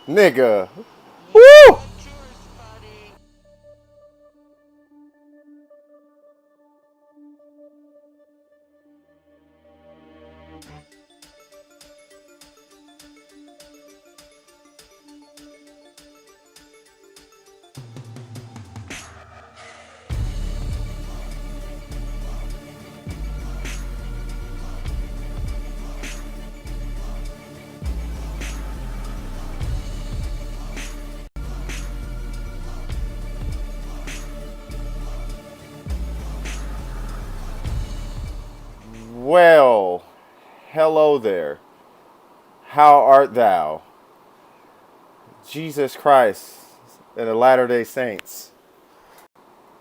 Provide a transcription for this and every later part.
Nigga. Woo! Well, hello there. How art thou? Jesus Christ and the Latter day Saints.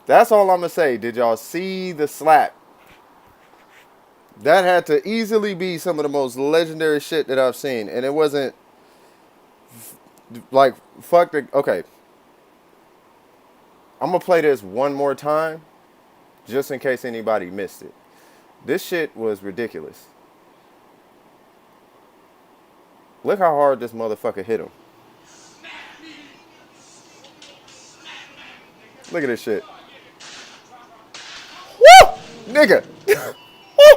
That's all I'm going to say. Did y'all see the slap? That had to easily be some of the most legendary shit that I've seen. And it wasn't like, fuck the. Okay. I'm going to play this one more time just in case anybody missed it. This shit was ridiculous. Look how hard this motherfucker hit him. Look at this shit. Woo! Nigga. Woo!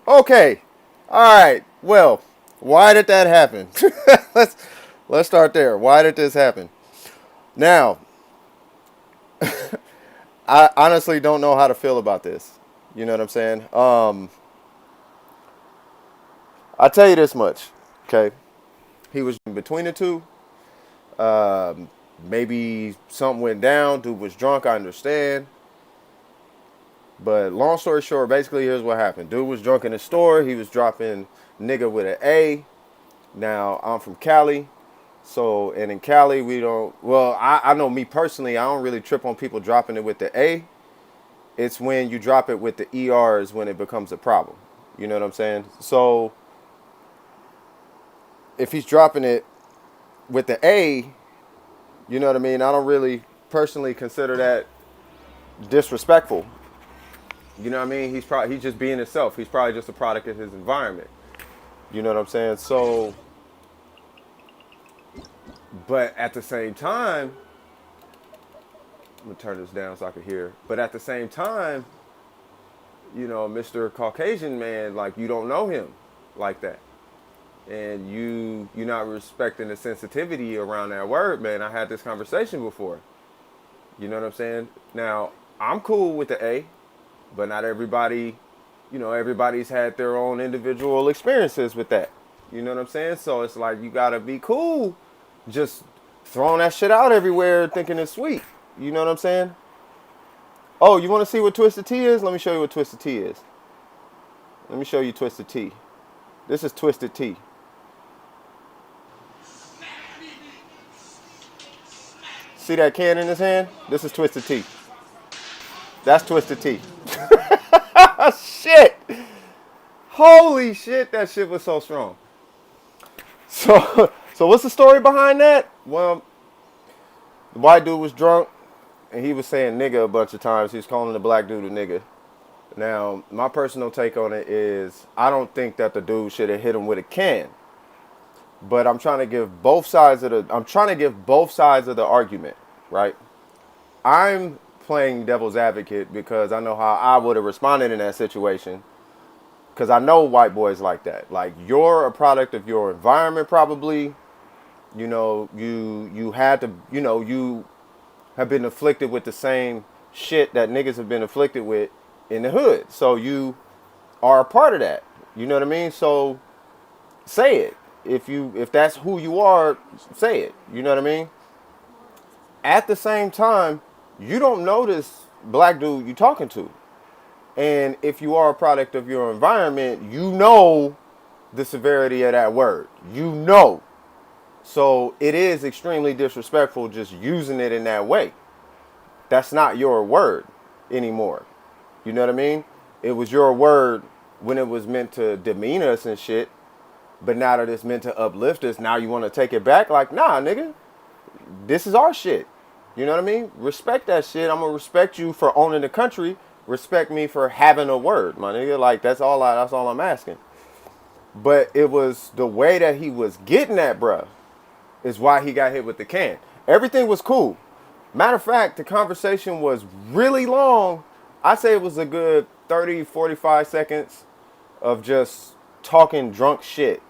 Okay. Alright. Well, why did that happen? let's let's start there. Why did this happen? Now, I honestly don't know how to feel about this. You know what I'm saying? I'll tell you this much. Okay. He was between the two. Um, Maybe something went down. Dude was drunk. I understand. But long story short, basically, here's what happened. Dude was drunk in the store. He was dropping nigga with an A. Now, I'm from Cali. So, and in Cali, we don't, well, I know me personally, I don't really trip on people dropping it with the A. It's when you drop it with the ERs when it becomes a problem. You know what I'm saying? So, if he's dropping it with the A, you know what I mean? I don't really personally consider that disrespectful. You know what I mean? He's just being himself. He's probably just a product of his environment. You know what I'm saying? So, but at the same time, I'm gonna turn this down so I can hear. But at the same time, you know, Mr. Caucasian man, like you don't know him like that, and you're not respecting the sensitivity around that word, man. I had this conversation before. You know what I'm saying? Now I'm cool with the A, but not everybody. You know, everybody's had their own individual experiences with that. You know what I'm saying? So it's like you gotta be cool, just throwing that shit out everywhere, thinking it's sweet. You know what I'm saying? Oh, you want to see what Twisted Tea is? Let me show you what Twisted Tea is. Let me show you Twisted Tea. This is Twisted Tea. See that can in his hand? This is Twisted Tea. That's Twisted Tea. Shit! Holy shit, that shit was so strong. So what's the story behind that? Well, the white dude was drunk and he was saying nigga a bunch of times. He was calling the black dude a nigga. Now, my personal take on it is I don't think that the dude should have hit him with a can. But I'm trying to give both sides of the argument, right? I'm playing devil's advocate because I know how I would have responded in that situation. Because I know white boys like that. Like, you're a product of your environment, probably. You know, you had to, you know, you have been afflicted with the same shit that niggas have been afflicted with in the hood. So you are a part of that. You know what I mean? So say it. If that's who you are, say it. You know what I mean? At the same time, you don't know this black dude you talking to. And if you are a product of your environment, you know the severity of that word. You know. So it is extremely disrespectful just using it in that way. That's not your word anymore. You know what I mean? It was your word when it was meant to demean us and shit. But now that it's meant to uplift us, now you want to take it back? Like, nah, nigga. This is our shit. You know what I mean? Respect that shit. I'm going to respect you for owning the country. Respect me for having a word, my nigga. Like, that's all I'm asking. But it was the way that he was getting at, bruh, is why he got hit with the can. Everything was cool. Matter of fact, the conversation was really long. I say it was a good 30, 45 seconds of just talking drunk shit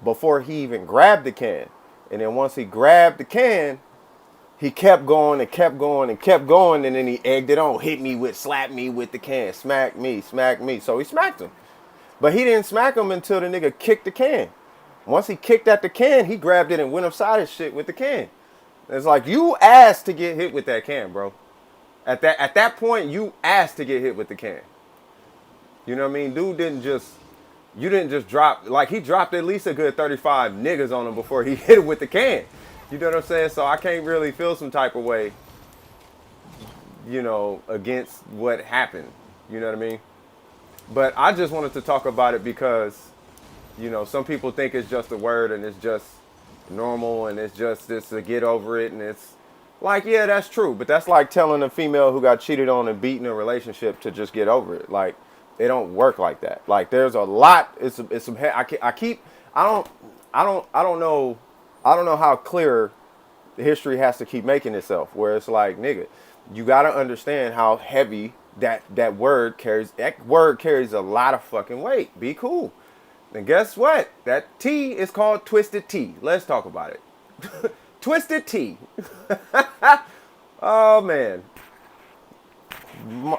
before he even grabbed the can. And then once he grabbed the can, he kept going and kept going and kept going. And then he egged it on, slapped me with the can, smack me, smack me. So he smacked him. But he didn't smack him until the nigga kicked the can. Once he kicked at the can, he grabbed it and went upside his shit with the can. It's like, you asked to get hit with that can, bro. At that point, you asked to get hit with the can. You know what I mean? You didn't just drop, like, he dropped at least a good 35 niggas on him before he hit him with the can. You know what I'm saying? So I can't really feel some type of way, against what happened. You know what I mean? But I just wanted to talk about it because, some people think it's just a word and it's just normal and it's just this to get over it. And it's like, yeah, that's true. But that's like telling a female who got cheated on and beaten in a relationship to just get over it. Like, it don't work like that. Like, there's a lot. It's some. I don't know how clear the history has to keep making itself. Where it's like, nigga, you gotta understand how heavy that word carries. That word carries a lot of fucking weight. Be cool. And guess what? That T is called twisted T. Let's talk about it. Twisted T. Oh, man.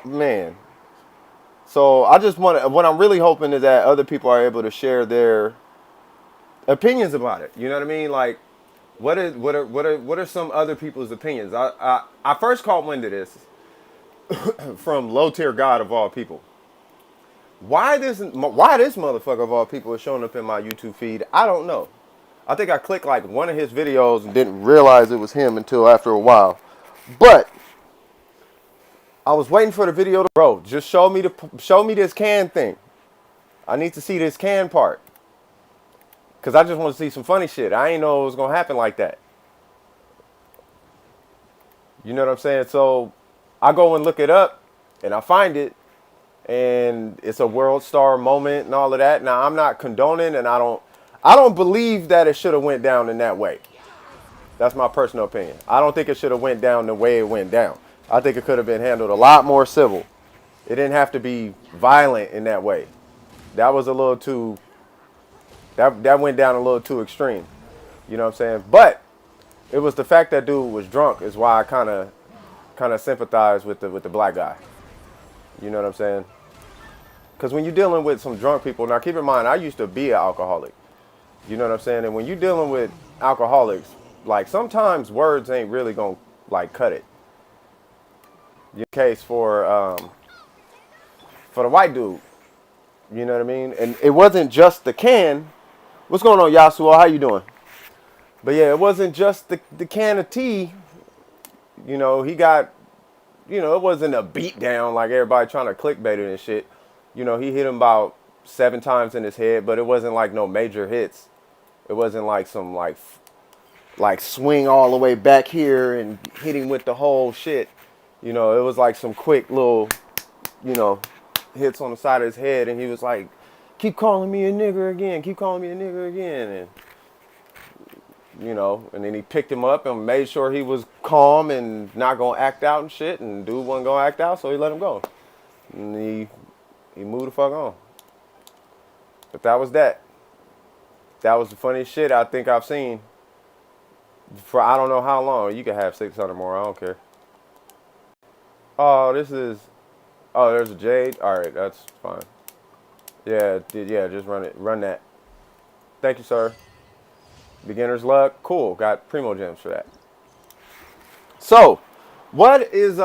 Man. So I just what I'm really hoping is that other people are able to share their opinions about it. You know what I mean? Like, what are some other people's opinions? I first caught wind of this from Low Tier God of all people. Why this motherfucker of all people is showing up in my YouTube feed, I don't know. I think I clicked like one of his videos and didn't realize it was him until after a while. But I was waiting for the video to, bro, just show me this can thing. I need to see this can part. Cause I just want to see some funny shit. I ain't know it was gonna happen like that. You know what I'm saying? So I go and look it up and I find it. And it's a world star moment and all of that. Now, I'm not condoning, and I don't believe that it should have went down in that way. That's my personal opinion. I don't think it should have went down the way it went down. I think it could have been handled a lot more civil. It didn't have to be violent in that way. That was a little too, that went down a little too extreme. You know what I'm saying? But it was the fact that dude was drunk is why I kind of sympathize with the black guy. You know what I'm saying? Because when you're dealing with some drunk people, now keep in mind, I used to be an alcoholic. You know what I'm saying? And when you're dealing with alcoholics, like, sometimes words ain't really going to, like, cut it. In case for the white dude. You know what I mean? And it wasn't just the can. What's going on, Yasuo? How you doing? But yeah, it wasn't just the can of tea. He got, it wasn't a beat down like everybody trying to clickbait it and shit. He hit him about 7 times in his head, but it wasn't like no major hits. It wasn't like some like swing all the way back here and hit him with the whole shit. It was like some quick little, hits on the side of his head, and he was like, keep calling me a nigger again, keep calling me a nigger again. And then he picked him up and made sure he was calm and not gonna act out and shit, and dude wasn't gonna act out, so he let him go. And he moved the fuck on. But that was that. That was the funniest shit I think I've seen for I don't know how long. You can have 600 more, I don't care. Oh, there's a Jade. Alright, that's fine. Yeah, just run that. Thank you, sir. Beginner's luck. Cool. Got primo gems for that. So, what is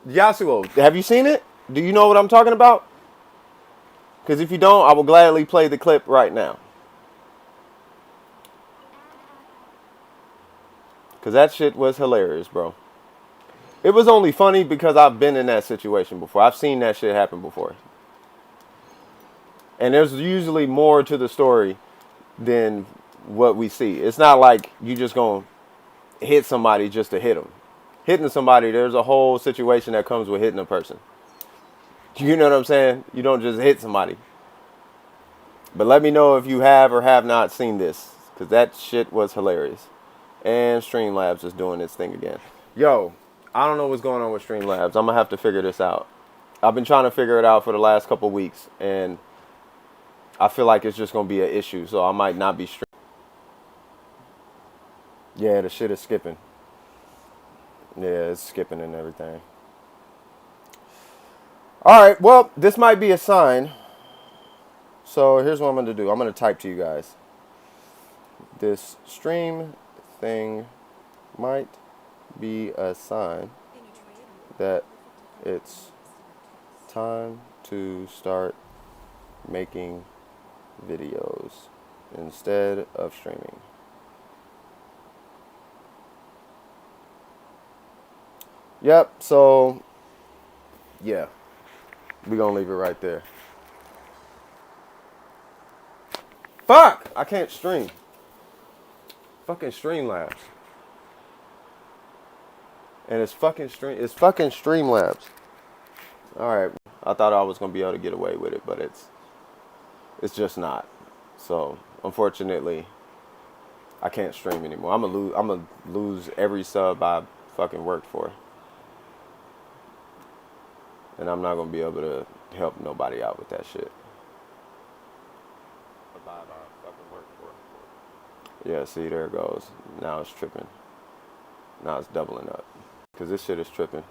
Yasuo? Have you seen it? Do you know what I'm talking about? Because if you don't, I will gladly play the clip right now. Because that shit was hilarious, bro. It was only funny because I've been in that situation before. I've seen that shit happen before. And there's usually more to the story than what we see. It's not like you just gonna hit somebody just to hit them. Hitting somebody, there's a whole situation that comes with hitting a person. You know what I'm saying? You don't just hit somebody. But let me know if you have or have not seen this, because that shit was hilarious. And Streamlabs is doing its thing again. Yo, I don't know what's going on with Streamlabs. I'm going to have to figure this out. I've been trying to figure it out for the last couple weeks, and I feel like it's just going to be an issue, so I might not be streaming. Yeah, the shit is skipping. Yeah, it's skipping and everything. All right, well, this might be a sign. So here's what I'm going to do. I'm going to type to you guys. This stream thing might be a sign that it's time to start making videos instead of streaming. Yep, so yeah, we're gonna leave it right there. Fuck! I can't stream. Fucking Streamlabs. And it's fucking Streamlabs. Alright. I thought I was gonna be able to get away with it, but it's just not. So unfortunately I can't stream anymore. I'm gonna lose every sub I fucking worked for. And I'm not gonna be able to help nobody out with that shit. Yeah, see, there it goes. Now it's tripping. Now it's doubling up. Because this shit is tripping.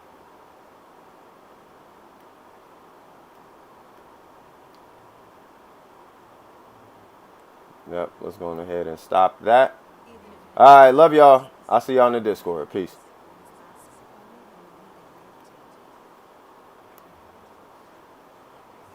Yep, let's go ahead and stop that. Alright, love y'all. I'll see y'all in the Discord. Peace.